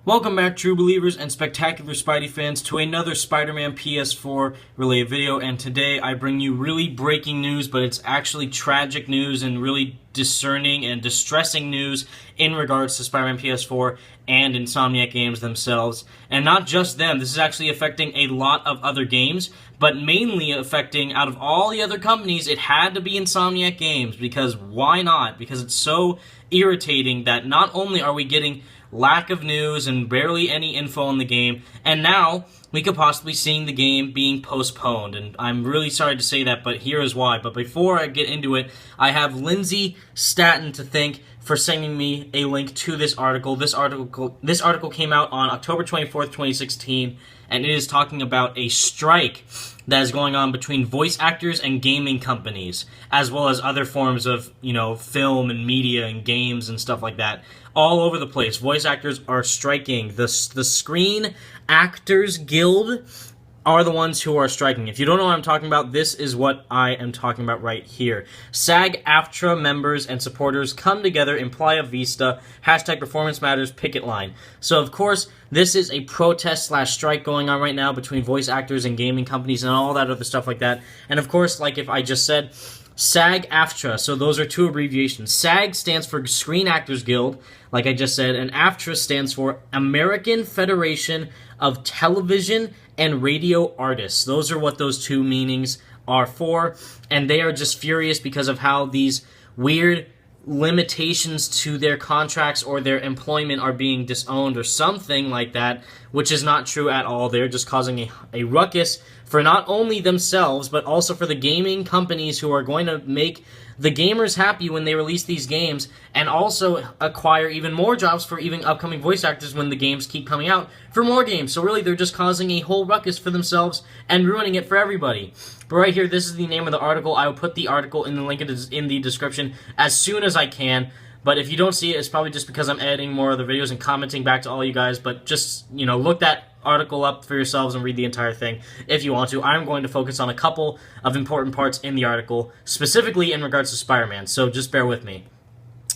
Welcome back, true believers and spectacular Spidey fans, to another Spider-Man PS4 related video. And today I bring you really breaking news, but it's actually tragic news and really discerning and distressing news in regards to Spider-Man PS4 and Insomniac games themselves. And not just them, this is actually affecting a lot of other games, but mainly affecting, out of all the other companies, it had to be Insomniac games, because why not? Because it's so irritating that not only are we getting lack of news and barely any info in the game, and now we could possibly seeing the game being postponed. And I'm really sorry to say that, but here is why. But before I get into it, I have Lindsay Staton to thank for sending me a link to this article. This article came out on October 24th, 2016, and it is talking about a strike that is going on between voice actors and gaming companies, as well as other forms of, film and media and games and stuff like that. All over the place, voice actors are striking. The Screen Actors Guild are the ones who are striking. If you don't know what I'm talking about, this is what I am talking about right here. SAG-AFTRA members and supporters come together in Playa Vista, #Performance Matters picket line. So, of course, this is a protest/strike going on right now between voice actors and gaming companies and all that other stuff like that. And, of course, like if I just said, SAG-AFTRA, so those are two abbreviations. SAG stands for Screen Actors Guild, like I just said, and AFTRA stands for American Federation of Television and Radio Artists. Those are what those two meanings are for, and they are just furious because of how these weird limitations to their contracts or their employment are being disowned or something like that, which is not true at all. They're just causing a ruckus for not only themselves, but also for the gaming companies who are going to make the gamers happy when they release these games, and also acquire even more jobs for even upcoming voice actors when the games keep coming out for more games. So really, they're just causing a whole ruckus for themselves and ruining it for everybody. But right here, this is the name of the article. I will put the article in the link in the description as soon as I can. But if you don't see it, it's probably just because I'm editing more of the videos and commenting back to all you guys. But just, look that article up for yourselves and read the entire thing if you want to. I'm going to focus on a couple of important parts in the article, specifically in regards to Spider-Man, so just bear with me.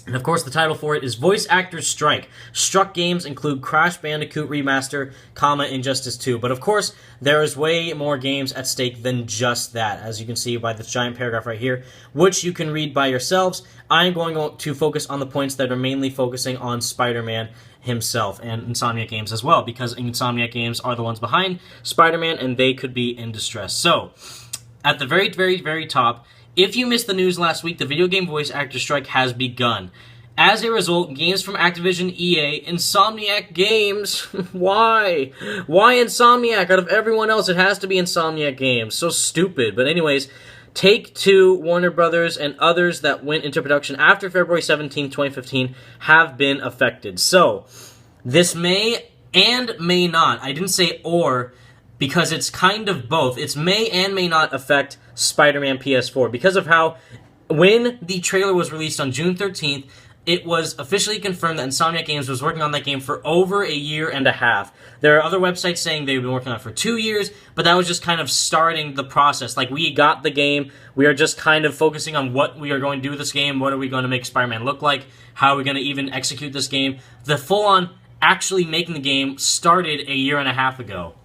And of course, the title for it is Voice Actors Strike. Struck games include Crash Bandicoot Remaster, Injustice 2. But of course, there is way more games at stake than just that, as you can see by this giant paragraph right here, which you can read by yourselves. I'm going to focus on the points that are mainly focusing on Spider-Man himself and Insomniac games as well, because Insomniac games are the ones behind Spider-Man, and they could be in distress. So, at the very, very, very top, if you missed the news last week, the video game voice actor strike has begun. As a result, games from Activision, EA, Insomniac Games, why? Why Insomniac? Out of everyone else, it has to be Insomniac Games. So stupid. But anyways, Take-Two, Warner Brothers, and others that went into production after February 17, 2015 have been affected. So, this may and may not, I didn't say or, because it's kind of both. It's may and may not affect Spider-Man PS4 because of how, when the trailer was released on June 13th, it was officially confirmed that Insomniac Games was working on that game for over a year and a half. There are other websites saying they've been working on it for 2 years, but that was just kind of starting the process. Like, we got the game, we are just kind of focusing on what we are going to do with this game, what are we going to make Spider-Man look like, how are we going to even execute this game. The full-on actually making the game started a year and a half ago.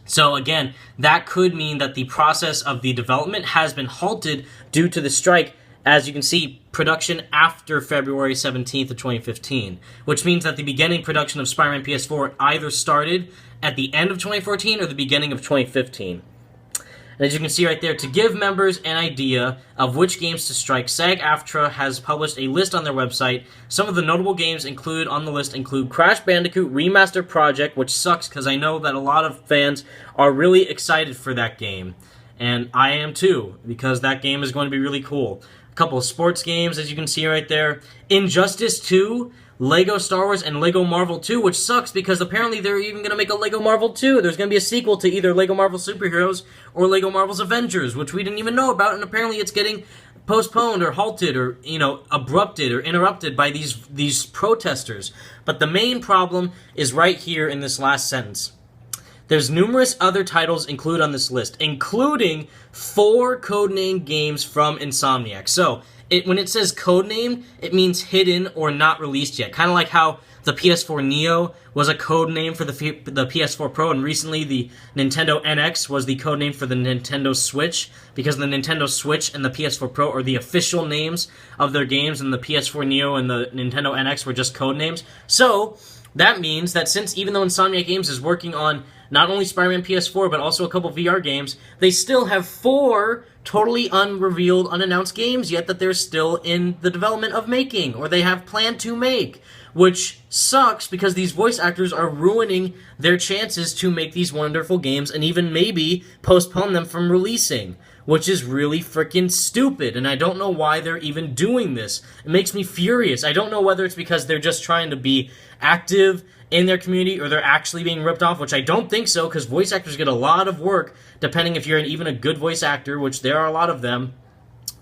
So again, that could mean that the process of the development has been halted due to the strike. As you can see, production after February 17th of 2015, which means that the beginning production of Spider-Man PS4 either started at the end of 2014 or the beginning of 2015. And as you can see right there, to give members an idea of which games to strike, SAG-AFTRA has published a list on their website. Some of the notable games included on the list include Crash Bandicoot Remaster Project, which sucks because I know that a lot of fans are really excited for that game. And I am too, because that game is going to be really cool. A couple of sports games, as you can see right there. Injustice 2, Lego Star Wars, and Lego Marvel 2, which sucks because apparently they're even going to make a Lego Marvel 2. There's going to be a sequel to either Lego Marvel Superheroes or Lego Marvel's Avengers, which we didn't even know about, and apparently it's getting postponed or halted or, abrupted or interrupted by these protesters. But the main problem is right here in this last sentence. There's numerous other titles included on this list, including 4 codename games from Insomniac. So, when it says codename, it means hidden or not released yet. Kind of like how the PS4 Neo was a code name for the PS4 Pro, and recently the Nintendo NX was the code name for the Nintendo Switch, because the Nintendo Switch and the PS4 Pro are the official names of their games, and the PS4 Neo and the Nintendo NX were just code names. So that means that since even though Insomniac Games is working on not only Spider-Man PS4, but also a couple VR games, they still have 4 totally unrevealed, unannounced games yet that they're still in the development of making, or they have planned to make, which sucks because these voice actors are ruining their chances to make these wonderful games and even maybe postpone them from releasing, which is really freaking stupid, and I don't know why they're even doing this. It makes me furious. I don't know whether it's because they're just trying to be active in their community or they're actually being ripped off, which I don't think so, because voice actors get a lot of work, depending if you're even a good voice actor, which there are a lot of them,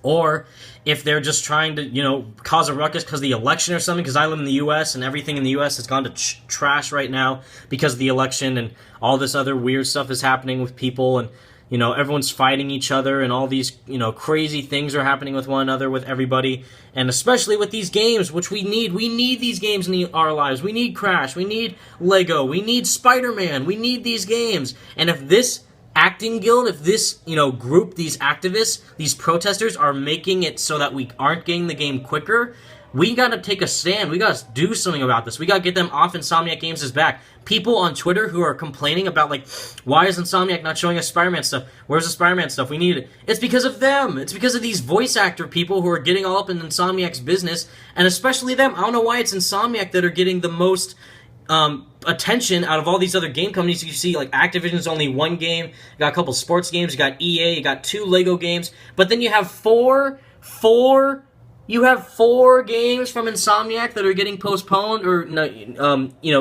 or if they're just trying to, cause a ruckus because of the election or something, because I live in the U.S., and everything in the U.S. has gone to trash right now because of the election, and all this other weird stuff is happening with people, and everyone's fighting each other, and all these, crazy things are happening with one another, with everybody, and especially with these games, which we need. We need these games in our lives. We need Crash. We need Lego. We need Spider-Man. We need these games. And if this acting guild, if this, group, these activists, these protesters are making it so that we aren't getting the game quicker, we gotta take a stand. We gotta do something about this. We gotta get them off Insomniac Games' back. People on Twitter who are complaining about, why is Insomniac not showing us Spider-Man stuff? Where's the Spider-Man stuff? We need it. It's because of them. It's because of these voice actor people who are getting all up in Insomniac's business, and especially them. I don't know why it's Insomniac that are getting the most attention out of all these other game companies. You see, Activision's only one game. You got a couple sports games. You got EA. You got 2 Lego games. But then you have four games from Insomniac that are getting postponed or,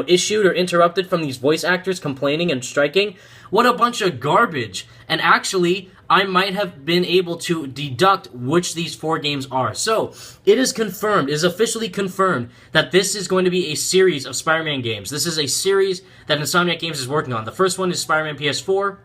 issued or interrupted from these voice actors complaining and striking. What a bunch of garbage. And actually, I might have been able to deduct which these 4 games are. So, it is confirmed, it is officially confirmed, that this is going to be a series of Spider-Man games. This is a series that Insomniac Games is working on. The first one is Spider-Man PS4,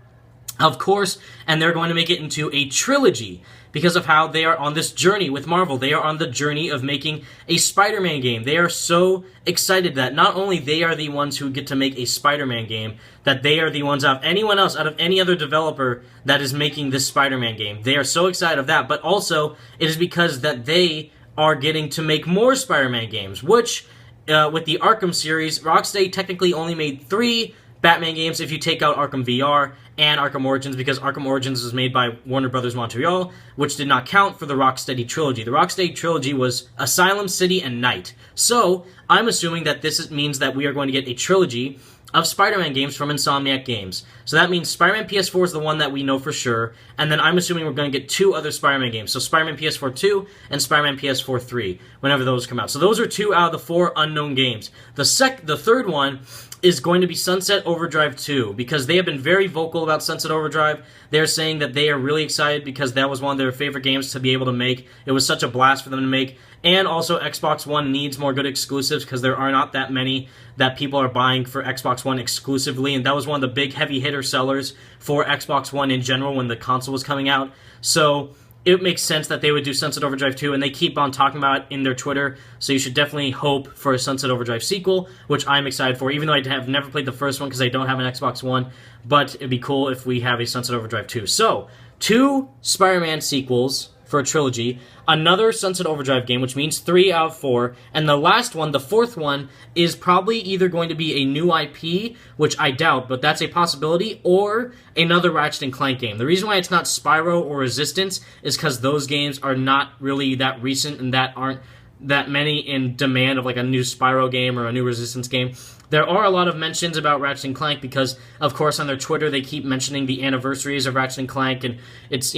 of course, and they're going to make it into a trilogy because of how they are on this journey with Marvel. They are on the journey of making a Spider-Man game. They are so excited that not only they are the ones who get to make a Spider-Man game, that they are the ones out of anyone else, out of any other developer that is making this Spider-Man game. They are so excited of that, but also it is because that they are getting to make more Spider-Man games, which, with the Arkham series, Rocksteady technically only made 3 Batman games if you take out Arkham VR and Arkham Origins, because Arkham Origins was made by Warner Brothers Montreal, which did not count for the Rocksteady trilogy. The Rocksteady trilogy was Asylum, City, and Night. So, I'm assuming that this means that we are going to get a trilogy of Spider-Man games from Insomniac Games. So that means Spider-Man PS4 is the one that we know for sure, and then I'm assuming we're going to get 2 other Spider-Man games. So Spider-Man PS4 2 and Spider-Man PS4 3, whenever those come out. So those are 2 out of the 4 unknown games. The third one is going to be Sunset Overdrive 2, because they have been very vocal about Sunset Overdrive. They're saying that they are really excited because that was one of their favorite games to be able to make. It was such a blast for them to make. And also, Xbox One needs more good exclusives because there are not that many that people are buying for Xbox One exclusively, and that was one of the big heavy hitter sellers for Xbox One in general when the console was coming out. So it makes sense that they would do Sunset Overdrive 2, and they keep on talking about it in their Twitter, so you should definitely hope for a Sunset Overdrive sequel, which I'm excited for, even though I have never played the first one because I don't have an Xbox One, but it'd be cool if we have a Sunset Overdrive 2. So, 2 Spider-Man sequels for a trilogy, another Sunset Overdrive game, which means 3 out of 4, and the last one, the 4th one, is probably either going to be a new IP, which I doubt, but that's a possibility, or another Ratchet & Clank game. The reason why it's not Spyro or Resistance is because those games are not really that recent and that aren't that many in demand of a new Spyro game or a new Resistance game. There are a lot of mentions about Ratchet & Clank because, of course, on their Twitter they keep mentioning the anniversaries of Ratchet & Clank, and it's,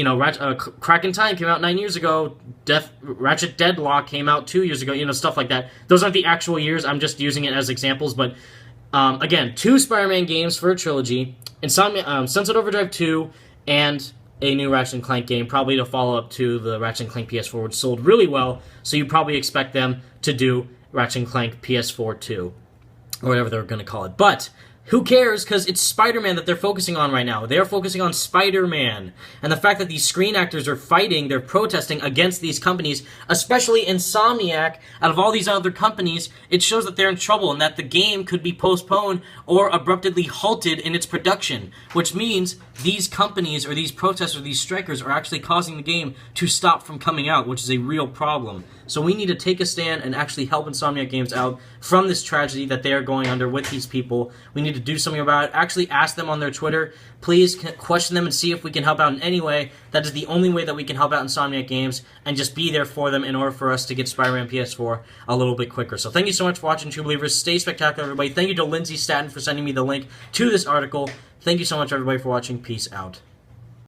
Crack in Time came out 9 years ago, Ratchet Deadlock came out 2 years ago, stuff like that. Those aren't the actual years, I'm just using it as examples, but, again, 2 Spider-Man games for a trilogy, Sunset Overdrive 2, and a new Ratchet & Clank game, probably to follow up to the Ratchet & Clank PS4, which sold really well, so you probably expect them to do Ratchet & Clank PS4 2. Or whatever they're going to call it. But Who cares? Because it's Spider-Man that they're focusing on right now. They're focusing on Spider-Man. And the fact that these screen actors are fighting, they're protesting against these companies, especially Insomniac, out of all these other companies, it shows that they're in trouble and that the game could be postponed or abruptly halted in its production. Which means these companies or these protesters or these strikers are actually causing the game to stop from coming out, which is a real problem. So we need to take a stand and actually help Insomniac Games out from this tragedy that they are going under with these people. We need to do something about it. Actually ask them on their Twitter. Please question them and see if we can help out in any way. That is the only way that we can help out Insomniac Games and just be there for them in order for us to get Spider-Man PS4 a little bit quicker. So thank you so much for watching, True Believers. Stay spectacular, everybody. Thank you to Lindsay Statton for sending me the link to this article. Thank you so much, everybody, for watching. Peace out.